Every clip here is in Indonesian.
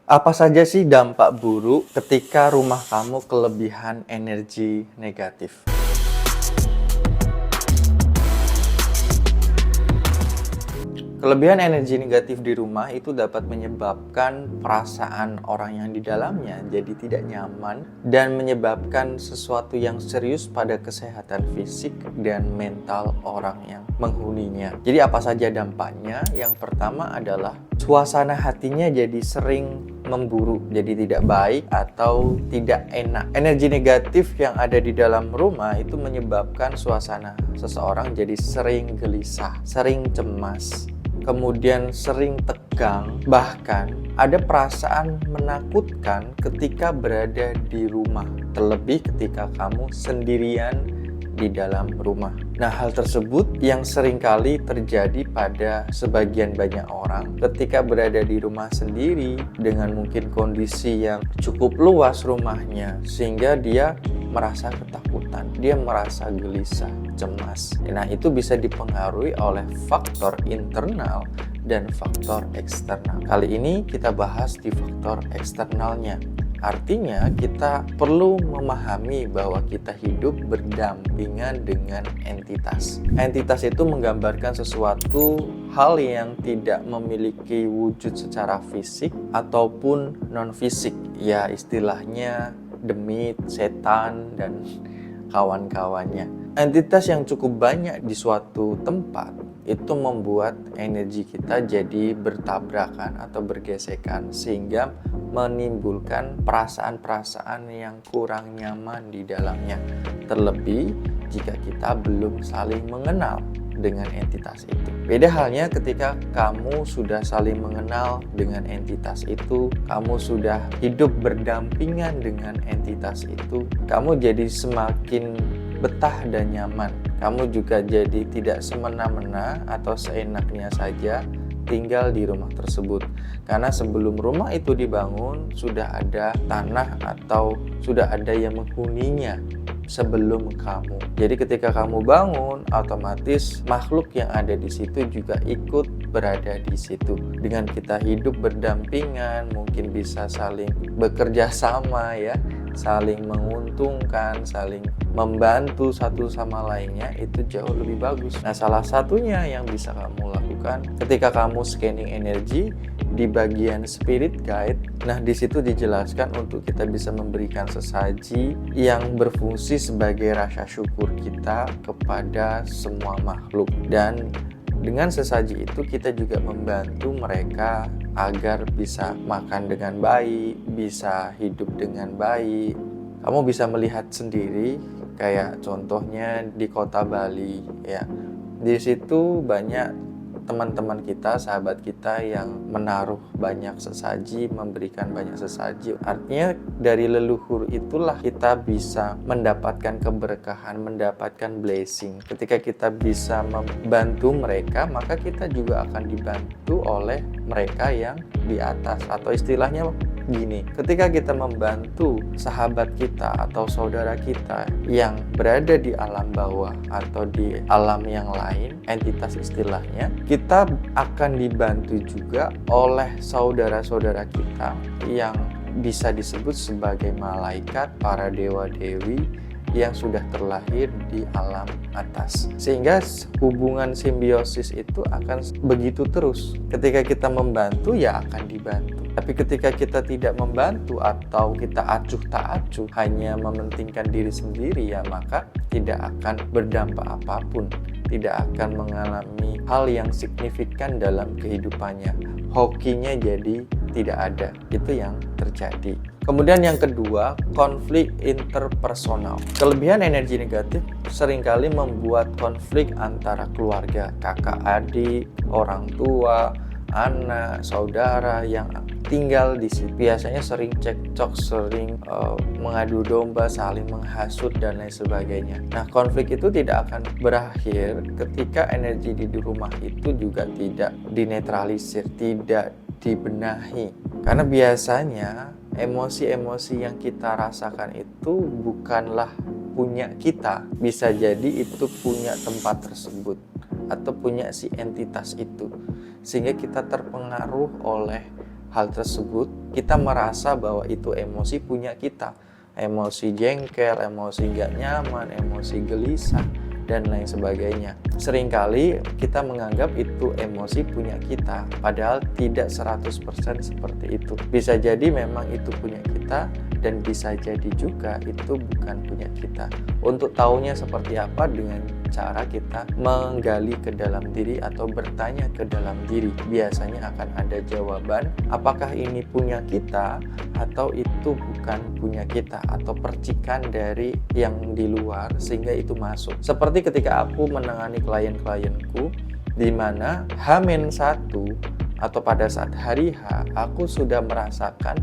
Apa saja sih dampak buruk ketika rumah kamu kelebihan energi negatif? Kelebihan energi negatif di rumah itu dapat menyebabkan perasaan orang yang di dalamnya jadi tidak nyaman dan menyebabkan sesuatu yang serius pada kesehatan fisik dan mental orang yang menghuninya. Jadi apa saja dampaknya? Yang pertama adalah suasana hatinya jadi sering memburu, jadi tidak baik atau tidak enak. Energi negatif yang ada di dalam rumah itu menyebabkan suasana seseorang jadi sering gelisah, sering cemas, kemudian sering tegang, bahkan ada perasaan menakutkan ketika berada di rumah, terlebih ketika kamu sendirian di dalam rumah. Nah, hal tersebut yang seringkali terjadi pada sebagian banyak orang ketika berada di rumah sendiri dengan mungkin kondisi yang cukup luas rumahnya, sehingga dia merasa ketakutan, dia merasa gelisah, cemas. Nah, itu bisa dipengaruhi oleh faktor internal dan faktor eksternal. Kali ini kita bahas di faktor eksternalnya. Artinya kita perlu memahami bahwa kita hidup berdampingan dengan entitas. Entitas itu menggambarkan sesuatu hal yang tidak memiliki wujud secara fisik ataupun non-fisik. Ya, istilahnya demit, setan, dan kawan-kawannya. Entitas yang cukup banyak di suatu tempat itu membuat energi kita jadi bertabrakan atau bergesekan, sehingga menimbulkan perasaan-perasaan yang kurang nyaman di dalamnya. Terlebih jika kita belum saling mengenal dengan entitas itu. Beda halnya ketika kamu sudah saling mengenal dengan entitas itu, kamu sudah hidup berdampingan dengan entitas itu, kamu jadi semakin betah dan nyaman. Kamu juga jadi tidak semena-mena atau seenaknya saja tinggal di rumah tersebut. Karena sebelum rumah itu dibangun, sudah ada tanah atau sudah ada yang menghuninya sebelum kamu. Jadi ketika kamu bangun, otomatis makhluk yang ada di situ juga ikut berada di situ. Dengan kita hidup berdampingan, mungkin bisa saling bekerja sama ya, saling menguntungkan, saling membantu satu sama lainnya, itu jauh lebih bagus. Nah, salah satunya yang bisa kamu lakukan ketika kamu scanning energi di bagian spirit guide. Nah, di situ dijelaskan untuk kita bisa memberikan sesaji yang berfungsi sebagai rasa syukur kita kepada semua makhluk, dan dengan sesaji itu kita juga membantu mereka agar bisa makan dengan baik, bisa hidup dengan baik. Kamu bisa melihat sendiri, kayak contohnya di kota Bali ya. Di situ banyak teman-teman kita, sahabat kita yang menaruh banyak sesaji, memberikan banyak sesaji. Artinya dari leluhur itulah kita bisa mendapatkan keberkahan, mendapatkan blessing. Ketika kita bisa membantu mereka, maka kita juga akan dibantu oleh mereka yang di atas. Atau istilahnya gini, ketika kita membantu sahabat kita atau saudara kita yang berada di alam bawah atau di alam yang lain, entitas istilahnya, kita akan dibantu juga oleh saudara-saudara kita yang bisa disebut sebagai malaikat, para dewa-dewi yang sudah terlahir di alam atas. Sehingga hubungan simbiosis itu akan begitu terus. Ketika kita membantu, ya akan dibantu. Tapi ketika kita tidak membantu atau kita acuh tak acuh, hanya mementingkan diri sendiri, ya maka tidak akan berdampak apapun, tidak akan mengalami hal yang signifikan dalam kehidupannya. Hokinya jadi tidak ada. Itu yang terjadi. Kemudian yang kedua, konflik interpersonal. Kelebihan energi negatif seringkali membuat konflik antara keluarga, kakak adik, orang tua, anak, saudara yang tinggal di situ. Biasanya sering cekcok, sering mengadu domba, saling menghasut dan lain sebagainya. Nah, konflik itu tidak akan berakhir ketika energi di rumah itu juga tidak dinetralisir, tidak dibenahi. Karena biasanya emosi-emosi yang kita rasakan itu bukanlah punya kita. Bisa jadi itu punya tempat tersebut atau punya si entitas itu. Sehingga kita terpengaruh oleh hal tersebut, kita merasa bahwa itu emosi punya kita. Emosi jengkel, emosi nggak nyaman, emosi gelisah, dan lain sebagainya. Seringkali kita menganggap itu emosi punya kita, padahal tidak 100% seperti itu. Bisa jadi memang itu punya kita, dan bisa jadi juga itu bukan punya kita. Untuk tahunya seperti apa, dengan cara kita menggali ke dalam diri atau bertanya ke dalam diri. Biasanya akan ada jawaban, apakah ini punya kita atau itu bukan punya kita, atau percikan dari yang di luar sehingga itu masuk. Seperti ketika aku menangani klien-klienku, di mana H-1 atau pada saat hari H, aku sudah merasakan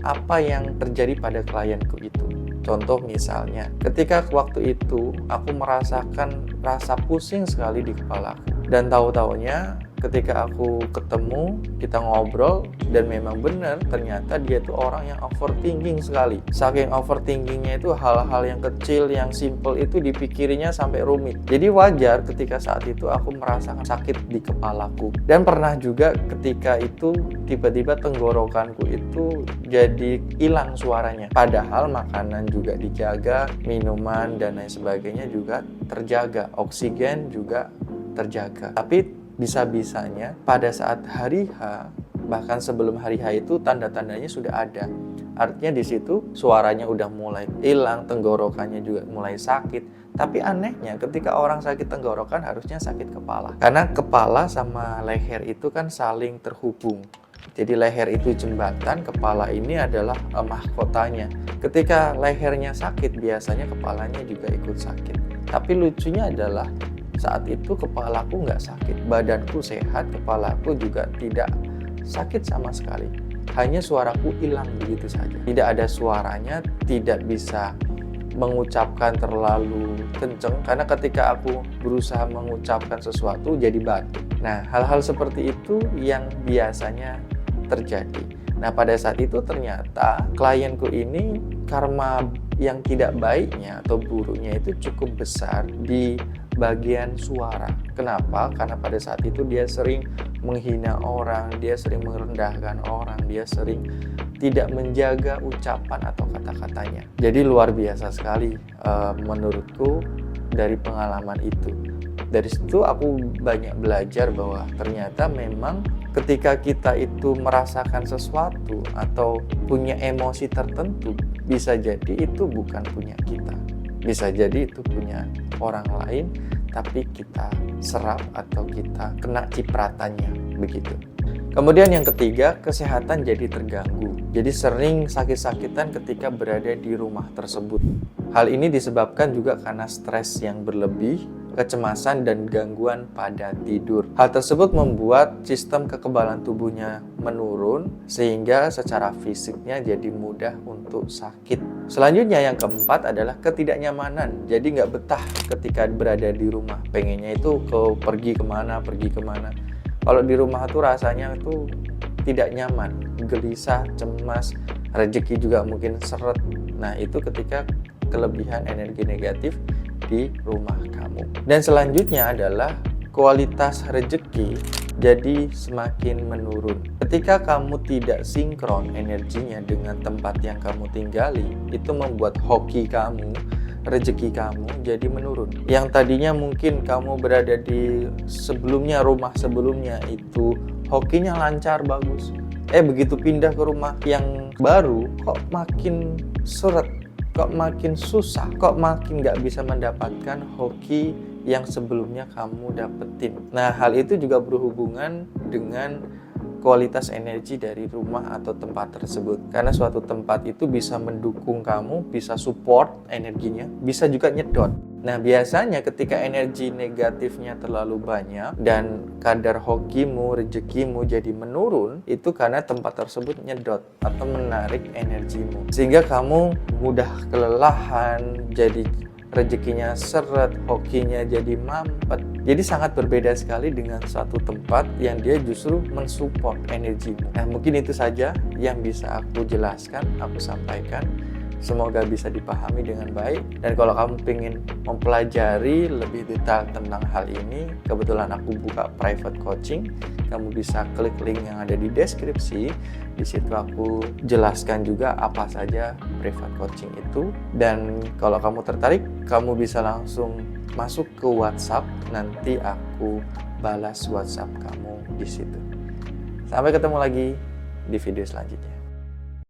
apa yang terjadi pada klienku itu. Contoh misalnya, ketika waktu itu aku merasakan rasa pusing sekali di kepalaku, dan tahu-taunya ketika aku ketemu, kita ngobrol, dan memang benar ternyata dia tuh orang yang overthinking sekali. Saking overthinkingnya itu hal-hal yang kecil, yang simple itu dipikirinya sampai rumit. Jadi wajar ketika saat itu aku merasakan sakit di kepalaku. Dan pernah juga ketika itu tiba-tiba tenggorokanku itu jadi hilang suaranya. Padahal makanan juga dijaga, minuman dan lain sebagainya juga terjaga, oksigen juga terjaga. Tapi bisa-bisanya pada saat hari H, bahkan sebelum hari H itu tanda-tandanya sudah ada. Artinya di situ suaranya udah mulai hilang, tenggorokannya juga mulai sakit. Tapi anehnya ketika orang sakit tenggorokan harusnya sakit kepala. Karena kepala sama leher itu kan saling terhubung. Jadi leher itu jembatan, kepala ini adalah mahkotanya. Ketika lehernya sakit, biasanya kepalanya juga ikut sakit. Tapi lucunya adalah saat itu kepalaku nggak sakit, badanku sehat, kepalaku juga tidak sakit sama sekali. Hanya suaraku hilang begitu saja. Tidak ada suaranya, tidak bisa mengucapkan terlalu kenceng, karena ketika aku berusaha mengucapkan sesuatu jadi batuk. Nah, hal-hal seperti itu yang biasanya terjadi. Nah, pada saat itu ternyata klienku ini karma yang tidak baiknya atau buruknya itu cukup besar di bagian suara. Kenapa? Karena pada saat itu dia sering menghina orang, dia sering merendahkan orang, dia sering tidak menjaga ucapan atau kata-katanya. Jadi luar biasa sekali menurutku dari pengalaman itu. Dari situ aku banyak belajar bahwa ternyata memang ketika kita itu merasakan sesuatu atau punya emosi tertentu, bisa jadi itu bukan punya kita. Bisa jadi itu punya orang lain, tapi kita serap atau kita kena cipratannya, begitu. Kemudian yang ketiga, kesehatan jadi terganggu. Jadi sering sakit-sakitan ketika berada di rumah tersebut. Hal ini disebabkan juga karena stres yang berlebih, kecemasan, dan gangguan pada tidur. Hal tersebut membuat sistem kekebalan tubuhnya menurun, sehingga secara fisiknya jadi mudah untuk sakit. Selanjutnya yang keempat adalah ketidaknyamanan. Jadi nggak betah ketika berada di rumah. Pengennya itu pergi kemana. Kalau di rumah tuh rasanya tuh tidak nyaman, gelisah, cemas, rezeki juga mungkin seret. Nah, itu ketika kelebihan energi negatif di rumah kamu. Dan selanjutnya adalah kualitas rezeki jadi semakin menurun. Ketika kamu tidak sinkron energinya dengan tempat yang kamu tinggali, itu membuat hoki kamu, rezeki kamu jadi menurun. Yang tadinya mungkin kamu berada di rumah sebelumnya itu hokinya lancar, bagus. Begitu pindah ke rumah yang baru, kok makin seret, kok makin susah, kok makin nggak bisa mendapatkan hoki yang sebelumnya kamu dapetin. Nah, hal itu juga berhubungan dengan kualitas energi dari rumah atau tempat tersebut. Karena suatu tempat itu bisa mendukung kamu, bisa support energinya, bisa juga nyedot. Nah, biasanya ketika energi negatifnya terlalu banyak dan kadar hokimu, rezekimu jadi menurun, itu karena tempat tersebut nyedot atau menarik energimu. Sehingga kamu mudah kelelahan, jadi rezekinya seret, hokinya jadi mampet. Jadi sangat berbeda sekali dengan suatu tempat yang dia justru mensupport energimu. Nah, mungkin itu saja yang bisa aku jelaskan, aku sampaikan. Semoga bisa dipahami dengan baik. Dan kalau kamu ingin mempelajari lebih detail tentang hal ini, kebetulan aku buka private coaching. Kamu bisa klik link yang ada di deskripsi. Di situ aku jelaskan juga apa saja private coaching itu. Dan kalau kamu tertarik, kamu bisa langsung masuk ke WhatsApp. Nanti aku balas WhatsApp kamu di situ. Sampai ketemu lagi di video selanjutnya.